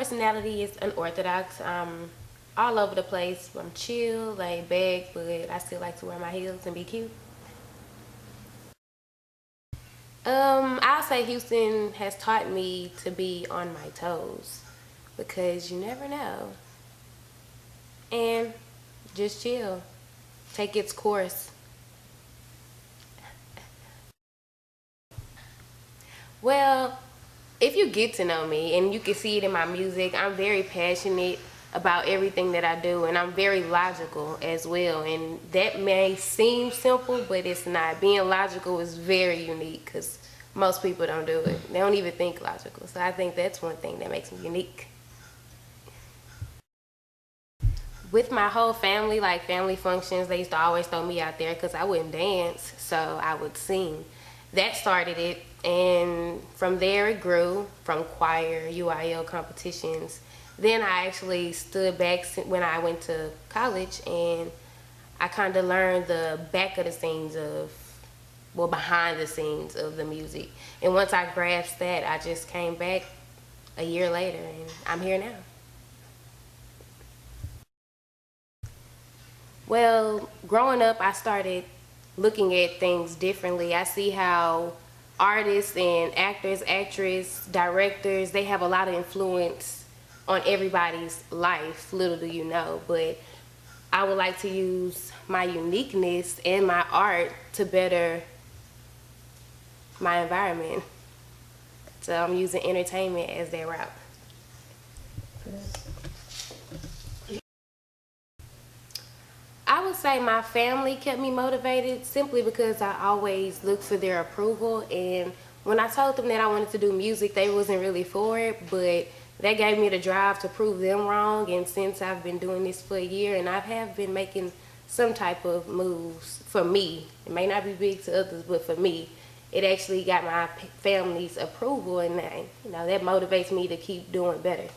personality is unorthodox. I'm all over the place. I'm chill, laid back, but I still like to wear my heels and be cute. I'll say Houston has taught me to be on my toes because you never know. And just chill. Take its course. Well, if you get to know me, and you can see it in my music, I'm very passionate about everything that I do, and I'm very logical as well. And that may seem simple, but it's not. Being logical is very unique because most people don't do it. They don't even think logical. So I think that's one thing that makes me unique. With my whole family, like family functions, they used to always throw me out there because I wouldn't dance, so I would sing. That started it, and from there it grew from choir, UIL competitions. Then I actually stood back when I went to college, and I kind of learned the back of the scenes of, well, behind the scenes of the music. And once I grasped that, I just came back a year later, and I'm here now. Well, growing up, I started looking at things differently. I see how artists and actors, actresses, directors, they have a lot of influence on everybody's life, little do you know. But I would like to use my uniqueness and my art to better my environment. So I'm using entertainment as their route. I would say my family kept me motivated simply because I always looked for their approval, and when I told them that I wanted to do music, they wasn't really for it, but that gave me the drive to prove them wrong. And since I've been doing this for a year, and I have been making some type of moves for me, it may not be big to others, but for me, it actually got my family's approval, and that motivates me to keep doing better.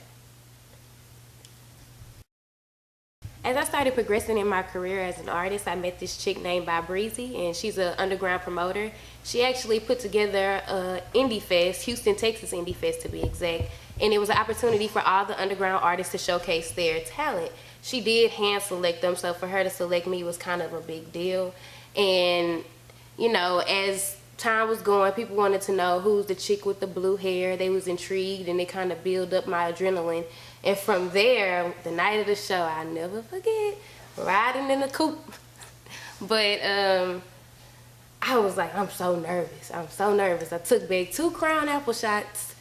As I started progressing in my career as an artist, I met this chick named By Breezy, and she's an underground promoter. She actually put together a indie fest, Houston, Texas Indie Fest to be exact, and it was an opportunity for all the underground artists to showcase their talent. She did hand select them, so for her to select me was kind of a big deal. And as time was going, people wanted to know who's the chick with the blue hair. They was intrigued, and it kind of built up my adrenaline. And from there, the night of the show, I'll never forget, riding in the coupe. But I was like, I'm so nervous. I'm so nervous. I took back 2 Crown Apple shots.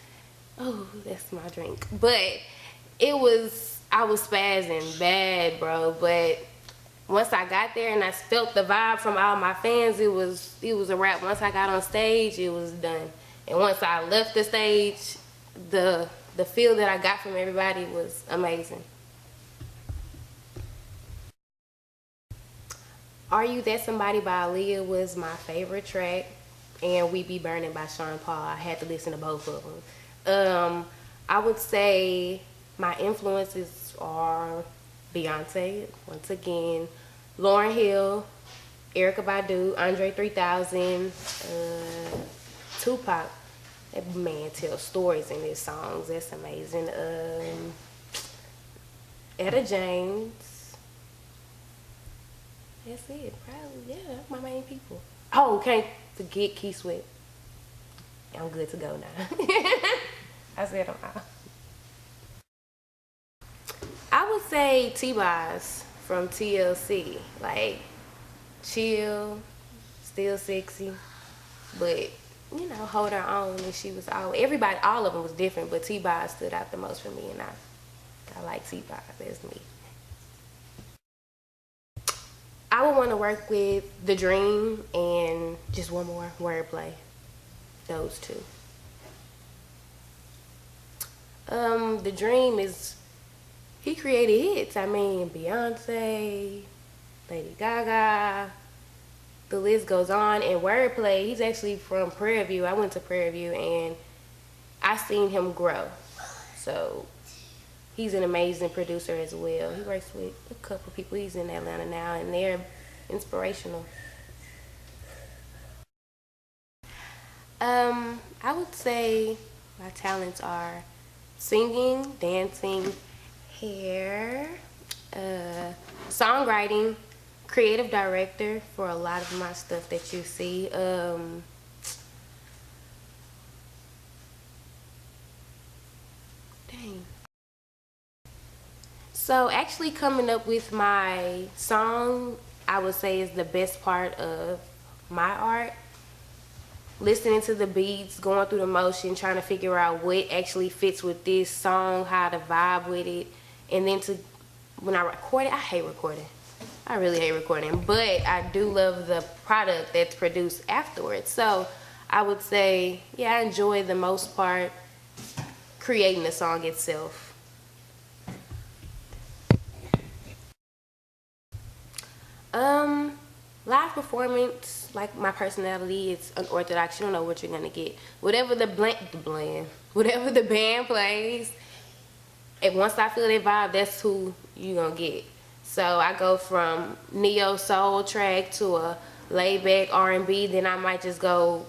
Oh, that's my drink. But I was spazzing bad, bro. But once I got there and I felt the vibe from all my fans, it was a wrap. Once I got on stage, it was done. And once I left the stage, the feel that I got from everybody was amazing. Are You That Somebody by Aaliyah was my favorite track, and We Be Burning by Sean Paul. I had to listen to both of them. I would say my influences are Beyonce, once again, Lauryn Hill, Erykah Badu, Andre 3000, Tupac. That man tells stories in his songs. That's amazing. Etta James. That's it. Probably, yeah, that's my main people. Oh, can't forget Key Sweat. I'm good to go now. I said them all. I would say T-Boz from TLC. Like, chill, still sexy, but hold her own. And she was all of them was different, but T-Boz stood out the most for me, and I like T-Boz. That's me. I would want to work with The Dream and just one more, Wordplay. Those two. The Dream he created hits. I mean, Beyonce, Lady Gaga, the list goes on. And Wordplay, he's actually from Prairie View. I went to Prairie View, and I seen him grow. So he's an amazing producer as well. He works with a couple people. He's in Atlanta now, and they're inspirational. I would say my talents are singing, dancing, hair, songwriting, creative director for a lot of my stuff that you see. Dang. So actually coming up with my song, I would say, is the best part of my art. Listening to the beats, going through the motion, trying to figure out what actually fits with this song, how to vibe with it. And then when I record it, I hate recording. I really hate recording, but I do love the product that's produced afterwards. So I would say, yeah, I enjoy the most part creating the song itself. Live performance, like my personality, it's unorthodox. You don't know what you're gonna get. Whatever whatever the band plays, and once I feel that vibe, that's who you gonna get. So I go from neo soul track to a laid back R&B, then I might just go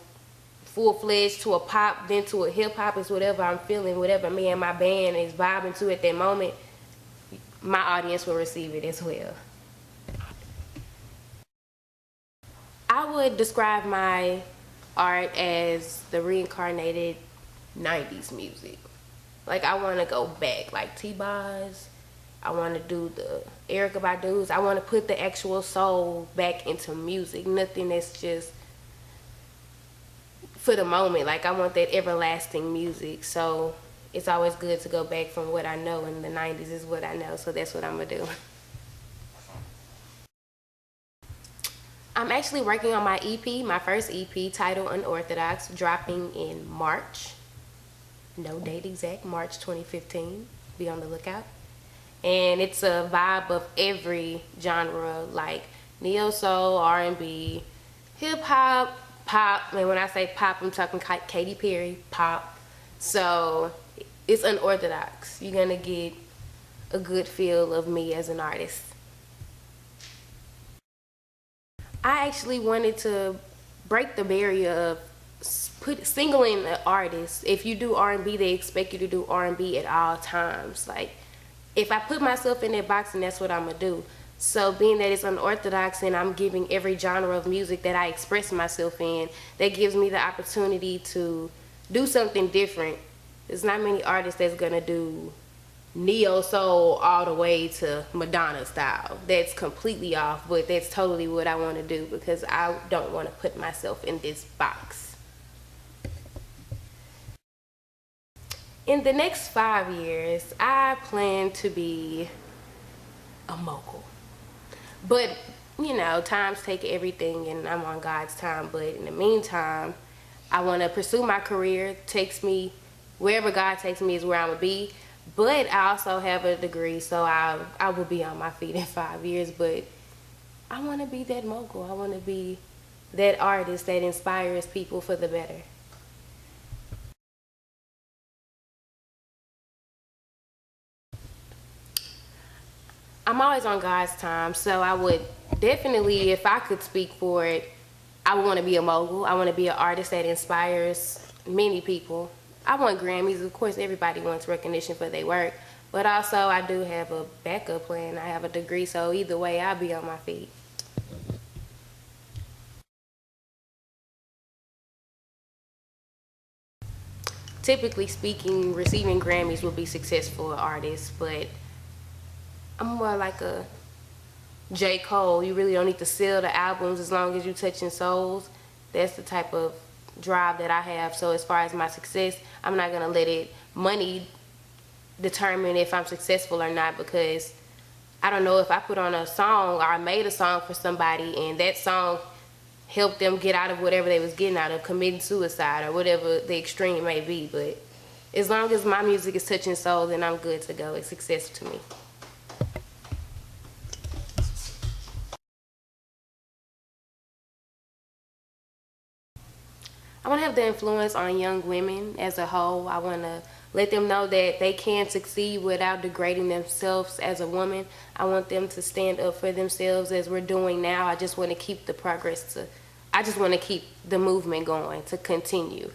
full-fledged to a pop, then to a hip-hop. It's whatever I'm feeling, whatever me and my band is vibing to at that moment, my audience will receive it as well. I would describe my art as the reincarnated 90s music. Like, I want to go back, like T-Boz. I want to do the Erykah Badu's. I want to put the actual soul back into music. Nothing that's just for the moment. Like, I want that everlasting music. So it's always good to go back from what I know, and the 90s is what I know. So that's what I'm going to do. I'm actually working on my EP, my first EP, titled Unorthodox, dropping in March. No date exact, March 2015. Be on the lookout. And it's a vibe of every genre, like neo soul, R&B, hip hop, pop. And when I say pop, I'm talking Katy Perry pop. So it's unorthodox. You're gonna get a good feel of me as an artist. I actually wanted to break the barrier of singling an artist. If you do R&B, they expect you to do R&B at all times. Like, if I put myself in that box, and that's what I'm gonna do. So being that it's unorthodox and I'm giving every genre of music that I express myself in, that gives me the opportunity to do something different. There's not many artists that's gonna do neo soul all the way to Madonna style. That's completely off, but that's totally what I want to do because I don't want to put myself in this box. In the next 5 years, I plan to be a mogul. But, you know, times take everything and I'm on God's time. But in the meantime, I want to pursue my career. Takes me, wherever God takes me is where I'm going to be. But I also have a degree, so I will be on my feet in 5 years. But I want to be that mogul. I want to be that artist that inspires people for the better. I'm always on God's time, so I would definitely, if I could speak for it, I want to be a mogul. I want to be an artist that inspires many people. I want Grammys. Of course, everybody wants recognition for their work. But also, I do have a backup plan. I have a degree, so either way, I'll be on my feet. Typically speaking, receiving Grammys will be successful artists, but I'm more like a J. Cole. You really don't need to sell the albums as long as you're touching souls. That's the type of drive that I have. So as far as my success, I'm not gonna let money determine if I'm successful or not, because I don't know if I put on a song or I made a song for somebody and that song helped them get out of whatever they was getting out of, committing suicide or whatever the extreme may be. But as long as my music is touching souls, then I'm good to go. It's success to me. I want to have the influence on young women as a whole. I want to let them know that they can succeed without degrading themselves as a woman. I want them to stand up for themselves as we're doing now. I just want to keep the progress I just want to keep the movement going, to continue.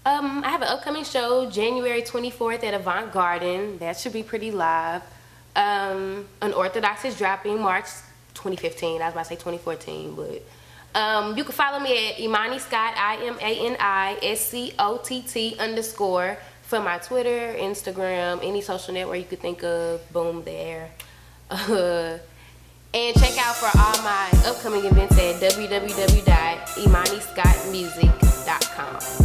I have an upcoming show January 24th at Avant Garden. That should be pretty live. Unorthodox is dropping March 2015. I was about to say 2014, but you can follow me at Imani Scott, IMANISCOTT_ for my Twitter, Instagram, any social network you could think of. Boom, there. And check out for all my upcoming events at www.imaniscottmusic.com.